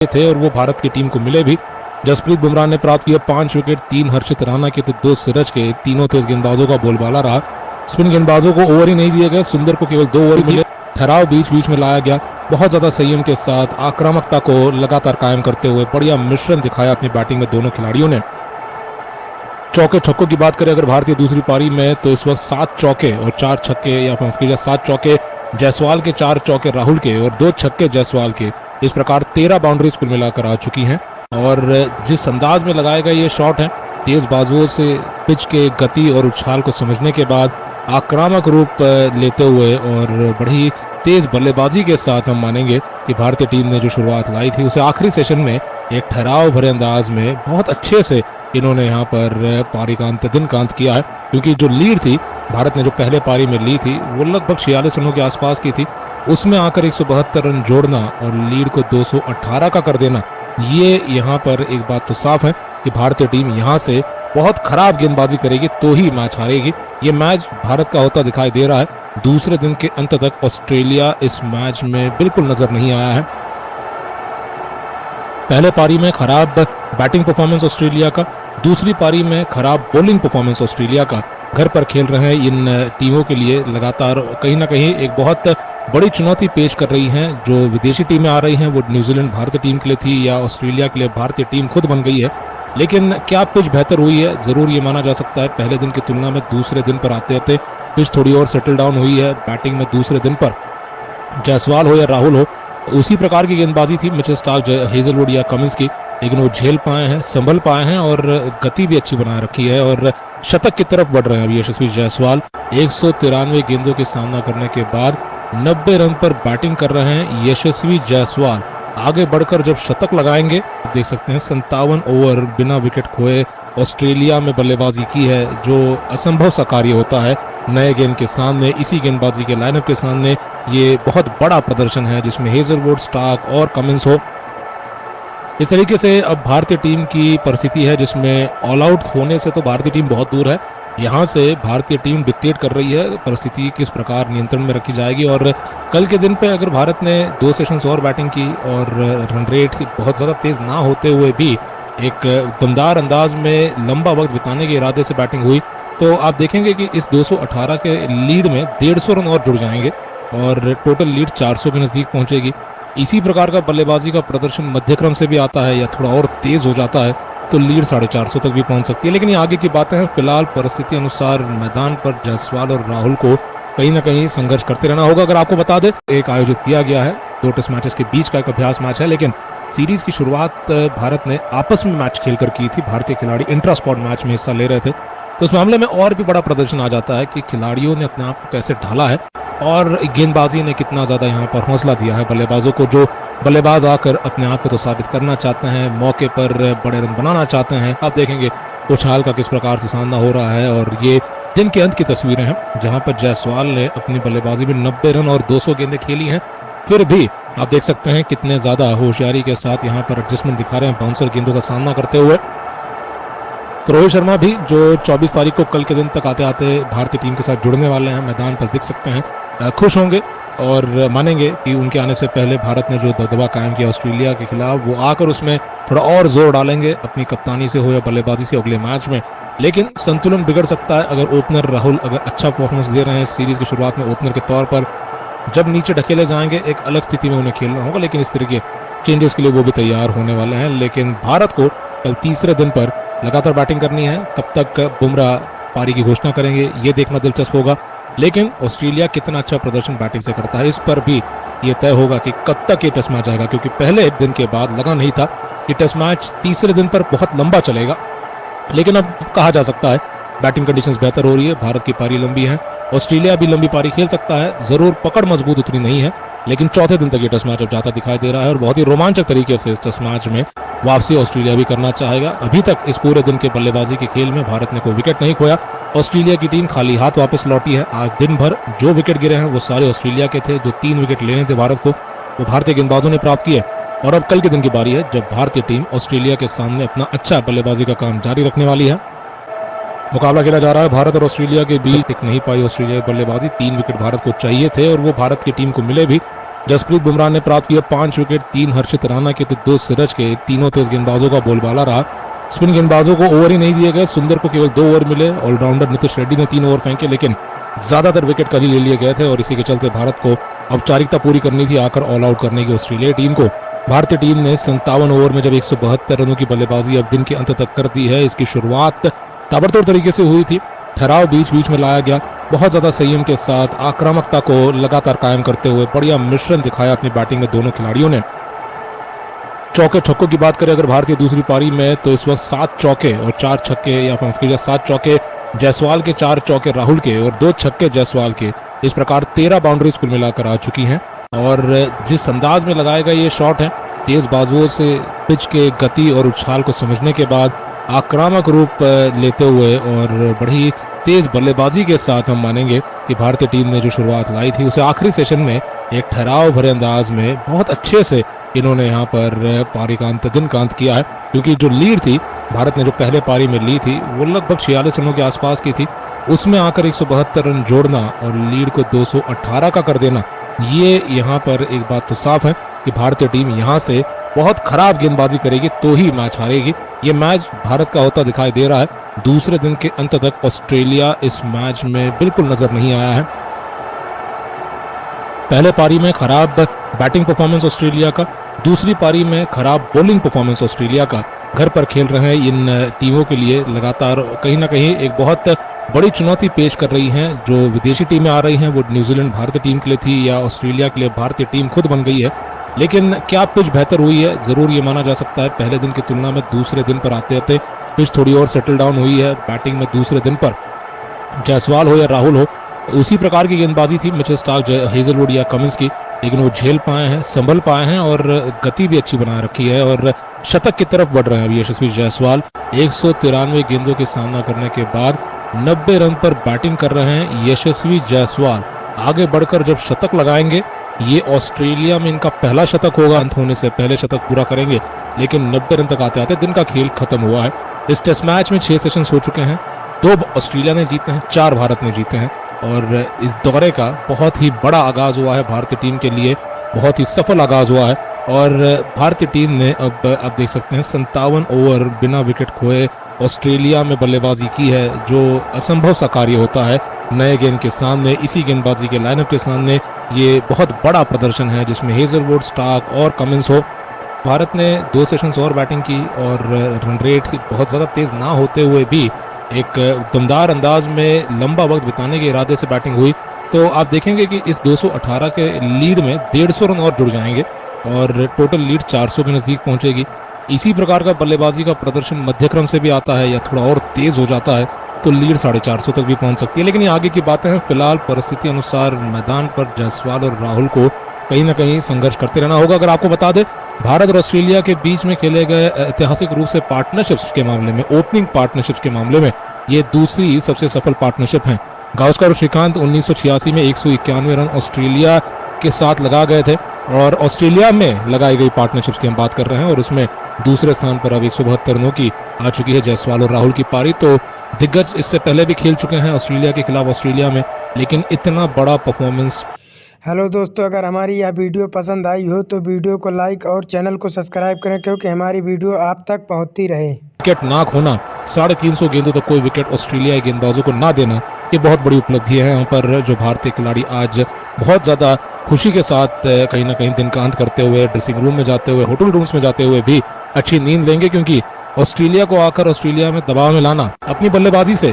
थे और वो भारत की टीम को मिले भी। जसप्रीत बुमराह ने प्राप्त किया 5 विकेट, 3 हर्षित राणा के तो 2 सिरज के। तीनों तेज गेंदबाजों का बोलबाला रहा। स्पिन गेंदबाजों को ओवर ही नहीं दिए गए, सुंदर को केवल 2 ओवर ही मिले। ठहराव बीच बीच में लाया गया, बहुत ज्यादा संयम के साथ आक्रामकता को लगातार कायम करते हुए बढ़िया मिश्रण दिखाया अपनी बैटिंग में दोनों खिलाड़ियों ने। चौके छक्कों की बात करें अगर भारतीय दूसरी पारी में, तो इस वक्त 7 चौके और 4 छक्के, या फिर 7 चौके जायसवाल के, 4 चौके राहुल के और 2 छक्के जायसवाल के। इस प्रकार 13 बाउंड्रीज कुल मिलाकर आ चुकी हैं। और जिस अंदाज में लगाए गए ये शॉट है, तेज बाजुओं से पिच के गति और उछाल को समझने के बाद आक्रामक रूप लेते हुए और बड़ी तेज बल्लेबाजी के साथ हम मानेंगे कि भारतीय टीम ने जो शुरुआत लाई थी उसे आखिरी सेशन में एक ठहराव भरे अंदाज में बहुत अच्छे से इन्होंने यहाँ पर पारी का अंत किया है। क्योंकि जो लीड थी भारत ने जो पहले पारी में ली थी वो लगभग 46 रनों के आसपास की थी, उसमें आकर 172 रन जोड़ना और लीड को 218 का कर देना, ये यहाँ पर एक बात तो साफ है कि भारतीय टीम यहाँ से बहुत खराब गेंदबाजी करेगी तो ही मैच हारेगी। ये मैच भारत का होता दिखाई दे रहा है। दूसरे दिन के अंत तक ऑस्ट्रेलिया इस मैच में बिल्कुल नजर नहीं आया है। पहले पारी में खराब बैटिंग परफॉर्मेंस ऑस्ट्रेलिया का, दूसरी पारी में खराब बॉलिंग परफॉर्मेंस ऑस्ट्रेलिया का। घर पर खेल रहे हैं इन टीमों के लिए लगातार कहीं ना कहीं एक बहुत बड़ी चुनौती पेश कर रही हैं। जो विदेशी टीमें आ रही हैं वो न्यूजीलैंड भारतीय टीम के लिए थी या ऑस्ट्रेलिया के लिए भारतीय टीम खुद बन गई है। लेकिन क्या पिच बेहतर हुई है? जरूर ये माना जा सकता है। पहले दिन की तुलना में दूसरे दिन पर आते आते पिच थोड़ी और सेटल डाउन हुई है। बैटिंग में दूसरे दिन पर जायसवाल हो या राहुल हो, उसी प्रकार की गेंदबाजी थी मिचेल स्टार्क, हेजलवुड या कमिंस की, लेकिन वो झेल पाए हैं, संभल पाए हैं और गति भी अच्छी बनाए रखी है और शतक की तरफ बढ़ रहे हैं अभी यशस्वी जायसवाल। 193 गेंदों के सामना करने के बाद 90 रन पर बैटिंग कर रहे हैं यशस्वी जायसवाल। आगे बढ़कर जब शतक लगाएंगे, देख सकते हैं 57 ओवर बिना विकेट खोए ऑस्ट्रेलिया में बल्लेबाजी की है, जो असंभव सा कार्य होता है नए गेंद के सामने। इसी गेंदबाजी के लाइनअप के सामने ये बहुत बड़ा प्रदर्शन है जिसमें हेजलवुड, स्टार्क और कमिंस हो। इस तरीके से अब भारतीय टीम की परिस्थिति है जिसमें ऑल आउट होने से तो भारतीय टीम बहुत दूर है। यहाँ से भारतीय टीम डिक्टेट कर रही है परिस्थिति किस प्रकार नियंत्रण में रखी जाएगी। और कल के दिन पे अगर भारत ने 2 सेशंस और बैटिंग की और रन रेट बहुत ज़्यादा तेज ना होते हुए भी एक दमदार अंदाज में लंबा वक्त बिताने के इरादे से बैटिंग हुई, तो आप देखेंगे कि इस 218 के लीड में 150 रन और जुड़ जाएंगे और टोटल लीड 400 के नज़दीक पहुंचेगी। इसी प्रकार का बल्लेबाजी का प्रदर्शन मध्य क्रम से भी आता है या थोड़ा और तेज हो जाता है तो लीड 450 तक भी पहुंच सकती है। लेकिन ये आगे की बातें हैं। फिलहाल परिस्थिति अनुसार मैदान पर जायसवाल और राहुल को कहीं ना कहीं संघर्ष करते रहना होगा। अगर आपको बता दें, एक आयोजित किया गया है 2 टेस्ट मैचेस के बीच का एक अभ्यास मैच है, लेकिन सीरीज की शुरुआत भारत ने आपस में मैच खेलकर की थी। भारतीय खिलाड़ी इंट्रा स्क्वाड मैच में हिस्सा ले रहे थे, तो इस मामले में और भी बड़ा प्रदर्शन आ जाता है कि खिलाड़ियों ने अपने आप को कैसे ढाला है और गेंदबाजी ने कितना ज्यादा यहाँ पर हौसला दिया है बल्लेबाजों को। जो बल्लेबाज आकर अपने आप को तो साबित करना चाहते हैं, मौके पर बड़े रन बनाना चाहते हैं। आप देखेंगे उछाल का किस प्रकार से सामना हो रहा है और ये दिन के अंत की तस्वीरें हैं जहां पर जायसवाल ने अपनी बल्लेबाजी में 90 रन और 200 गेंदें खेली हैं। फिर भी आप देख सकते हैं कितने ज्यादा होशियारी के साथ यहाँ पर एडजस्टमेंट दिखा रहे हैं बाउंसर गेंदों का सामना करते हुए। तो रोहित शर्मा भी जो 24 तारीख को कल के दिन तक आते आते भारतीय टीम के साथ जुड़ने वाले हैं, मैदान पर दिख सकते हैं, खुश होंगे और मानेंगे कि उनके आने से पहले भारत ने जो दबदबा कायम किया ऑस्ट्रेलिया के खिलाफ, वो आकर उसमें थोड़ा और जोर डालेंगे अपनी कप्तानी से हो या बल्लेबाजी से अगले मैच में। लेकिन संतुलन बिगड़ सकता है अगर ओपनर राहुल अगर अच्छा परफॉर्मेंस दे रहे हैं सीरीज की शुरुआत में ओपनर के तौर पर। जब नीचे ढकेले जाएंगे एक अलग स्थिति में उन्हें खेलना होगा, लेकिन इस तरीके चेंजेस के लिए वो भी तैयार होने वाले हैं। लेकिन भारत को कल तीसरे दिन पर लगातार बैटिंग करनी है। कब तक बुमराह पारी की घोषणा करेंगे ये देखना दिलचस्प होगा। लेकिन ऑस्ट्रेलिया कितना अच्छा प्रदर्शन बैटिंग से करता है इस पर भी ये तय होगा कि कब तक ये टेस्ट मैच आएगा, क्योंकि पहले दिन के बाद लगा नहीं था कि टेस्ट मैच तीसरे दिन पर बहुत लंबा चलेगा। लेकिन अब कहा जा सकता है बैटिंग कंडीशंस बेहतर हो रही है, भारत की पारी लंबी है, ऑस्ट्रेलिया भी लंबी पारी खेल सकता है। जरूर पकड़ मजबूत उतनी नहीं है, लेकिन चौथे दिन तक ये टेस्ट मैच अब जाता दिखाई दे रहा है और बहुत ही रोमांचक तरीके से इस टेस्ट मैच में वापसी ऑस्ट्रेलिया भी करना चाहेगा। अभी तक इस पूरे दिन के बल्लेबाजी के खेल में भारत ने कोई विकेट नहीं खोया। ऑस्ट्रेलिया की टीम खाली हाथ वापस लौटी है। आज दिन भर जो विकेट गिरे हैं वो सारे ऑस्ट्रेलिया के थे। जो 3 विकेट लेने थे भारत को वो भारतीय गेंदबाजों ने प्राप्त किए और अब कल के दिन की बारी है जब भारतीय टीम ऑस्ट्रेलिया के सामने अपना अच्छा बल्लेबाजी का काम जारी रखने वाली है। मुकाबला खेला जा रहा है भारत और ऑस्ट्रेलिया के बीच। टिक नहीं पाई ऑस्ट्रेलिया की बल्लेबाजी, 3 विकेट भारत को चाहिए थे और वो भारत की टीम को मिले भी। जसप्रीत बुमराह ने प्राप्त किया 5 विकेट, 3 हर्षित राणा के तो 2 सिरज के। तीनों तेज गेंदबाजों का बोलबाला रहा। स्पिन गेंदबाजों को ओवर ही नहीं दिए गए। सुंदर को केवल 2 ओवर मिले। ऑलराउंडर नितिश रेड्डी ने 3 ओवर फेंके, लेकिन ज्यादातर विकेट कल ही ले लिए गए थे और इसी के चलते भारत को औपचारिकता पूरी करनी थी आकर ऑल आउट करने की ऑस्ट्रेलियाई टीम को। भारतीय टीम ने 57 ओवर में जब 172 रनों की बल्लेबाजी अब दिन के अंत तक कर दी है। इसकी शुरुआत ताबड़तोड़ तरीके से हुई थी। ठहराव बीच बीच में लाया गया। बहुत ज्यादा संयम के साथ आक्रामकता को लगातार कायम करते हुए बढ़िया मिश्रण दिखाया अपनी बैटिंग में दोनों खिलाड़ियों ने। चौके छक्कों की बात करें अगर भारतीय दूसरी पारी में, तो इस वक्त 7 चौके और 4 छक्के, या माफ कीजिए 7 चौके जायसवाल के, 4 चौके राहुल के और 2 छक्के जायसवाल के। इस प्रकार 13 बाउंड्रीज कुल मिलाकर आ चुकी हैं। और जिस अंदाज में लगाया गया ये शॉट है, तेज बाजुओं से पिच के गति और उछाल को समझने के बाद आक्रामक रूप लेते हुए और बड़ी तेज बल्लेबाजी के साथ हम मानेंगे कि भारतीय टीम ने जो शुरुआत लाई थी उसे आखिरी सेशन में एक ठहराव भरे अंदाज में बहुत अच्छे से इन्होंने यहाँ पर पारी का अंत दिन का अंत किया है। क्योंकि जो लीड थी भारत ने जो पहले पारी में ली थी वो लगभग 46 रनों के आसपास की थी। उसमें आकर 172 रन जोड़ना और लीड को 218 का कर देना, ये यहाँ पर एक बात तो साफ है कि भारतीय टीम यहाँ से बहुत खराब गेंदबाजी करेगी तो ही मैच हारेगी। ये मैच भारत का होता दिखाई दे रहा है। दूसरे दिन के अंत तक ऑस्ट्रेलिया इस मैच में बिल्कुल नजर नहीं आया है। पहले पारी में खराब बैटिंग परफॉर्मेंस ऑस्ट्रेलिया का, दूसरी पारी में खराब बॉलिंग परफॉर्मेंस ऑस्ट्रेलिया का। घर पर खेल रहे हैं इन टीमों के लिए लगातार कहीं ना कहीं एक बहुत बड़ी चुनौती पेश कर रही हैं। जो विदेशी टीमें आ रही हैं वो न्यूजीलैंड भारतीय टीम के लिए थी या ऑस्ट्रेलिया के लिए भारतीय टीम खुद बन गई है। लेकिन क्या पिच बेहतर हुई है? जरूर ये माना जा सकता है। पहले दिन की तुलना में दूसरे दिन पर आते आते पिच थोड़ी और सेटल डाउन हुई है। बैटिंग में दूसरे दिन पर जायसवाल हो या राहुल हो, उसी प्रकार की गेंदबाजी थी मिचेल स्टार्क, हेजलवुड या कमिंस की, लेकिन वो झेल पाए हैं, संभल पाए हैं और गति भी अच्छी बना रखी है और शतक की तरफ बढ़ रहे हैं अभी यशस्वी जायसवाल। 193 गेंदों के सामना करने के बाद 90 रन पर बैटिंग कर रहे हैं यशस्वी जायसवाल। आगे बढ़कर जब शतक लगाएंगे, ये ऑस्ट्रेलिया में इनका पहला शतक होगा। अंत होने से पहले शतक पूरा करेंगे, लेकिन 90 रन तक आते आते दिन का खेल खत्म हुआ है। इस टेस्ट मैच में 6 सेशंस हो चुके हैं। 2 ऑस्ट्रेलिया ने जीते हैं, 4 भारत ने जीते हैं और इस दौरे का बहुत ही बड़ा आगाज हुआ है भारतीय टीम के लिए। बहुत ही सफल आगाज हुआ है और भारतीय टीम ने अब आप देख सकते हैं 57 ओवर बिना विकेट खोए ऑस्ट्रेलिया में बल्लेबाजी की है, जो असंभव सा कार्य होता है नए गेंद के सामने। इसी गेंदबाजी के लाइनअप के सामने ये बहुत बड़ा प्रदर्शन है जिसमें हेजलवुड, स्टार्क और कमिंस हो। भारत ने 2 सेशंस और बैटिंग की और रन रेट बहुत ज़्यादा तेज ना होते हुए भी एक दमदार अंदाज में लंबा वक्त बिताने के इरादे से बैटिंग हुई। तो आप देखेंगे कि इस 218 के लीड में 150 रन और जुड़ जाएंगे और टोटल लीड 400 के नज़दीक पहुंचेगी। इसी प्रकार का बल्लेबाजी का प्रदर्शन मध्यक्रम से भी आता है या थोड़ा और तेज हो जाता है तो लीड 450 तक भी पहुंच सकती है। लेकिन ये आगे की बातें हैं। फिलहाल परिस्थिति अनुसार मैदान पर जायसवाल और राहुल को कहीं ना कहीं संघर्ष करते रहना होगा। अगर आपको बता दें, भारत और ऑस्ट्रेलिया के बीच में खेले गए ऐतिहासिक रूप से पार्टनरशिप्स के मामले में, ओपनिंग पार्टनरशिप्स के मामले में ये दूसरी सबसे सफल पार्टनरशिप है। गावस्कर और श्रीकांत 1986 में 191 रन ऑस्ट्रेलिया के साथ लगा गए थे और ऑस्ट्रेलिया में लगाई गई पार्टनरशिप्स की हम बात कर रहे हैं और उसमें दूसरे स्थान पर अब 172 रनों की आ चुकी है जायसवाल और राहुल की पारी। तो दिग्गज इससे पहले भी खेल चुके हैं ऑस्ट्रेलिया के खिलाफ ऑस्ट्रेलिया में, लेकिन इतना बड़ा परफॉर्मेंस। हेलो दोस्तों, अगर हमारी यह वीडियो पसंद आई हो तो वीडियो को लाइक और चैनल को सब्सक्राइब करें क्योंकि हमारी वीडियो आप तक पहुंचती रहे। विकेट ना खोना, 350 गेंदों तक कोई विकेट ऑस्ट्रेलियाई गेंदबाजों को ना देना, ये बहुत बड़ी उपलब्धि है। यहाँ पर जो भारतीय खिलाड़ी आज बहुत ज़्यादा खुशी के साथ कहीं ना कहीं दिन का अंत करते हुए, ड्रेसिंग रूम में जाते हुए, होटल रूम्स में जाते हुए भी अच्छी नींद लेंगे, क्योंकि ऑस्ट्रेलिया को आकर ऑस्ट्रेलिया में दबाव में लाना अपनी बल्लेबाजी से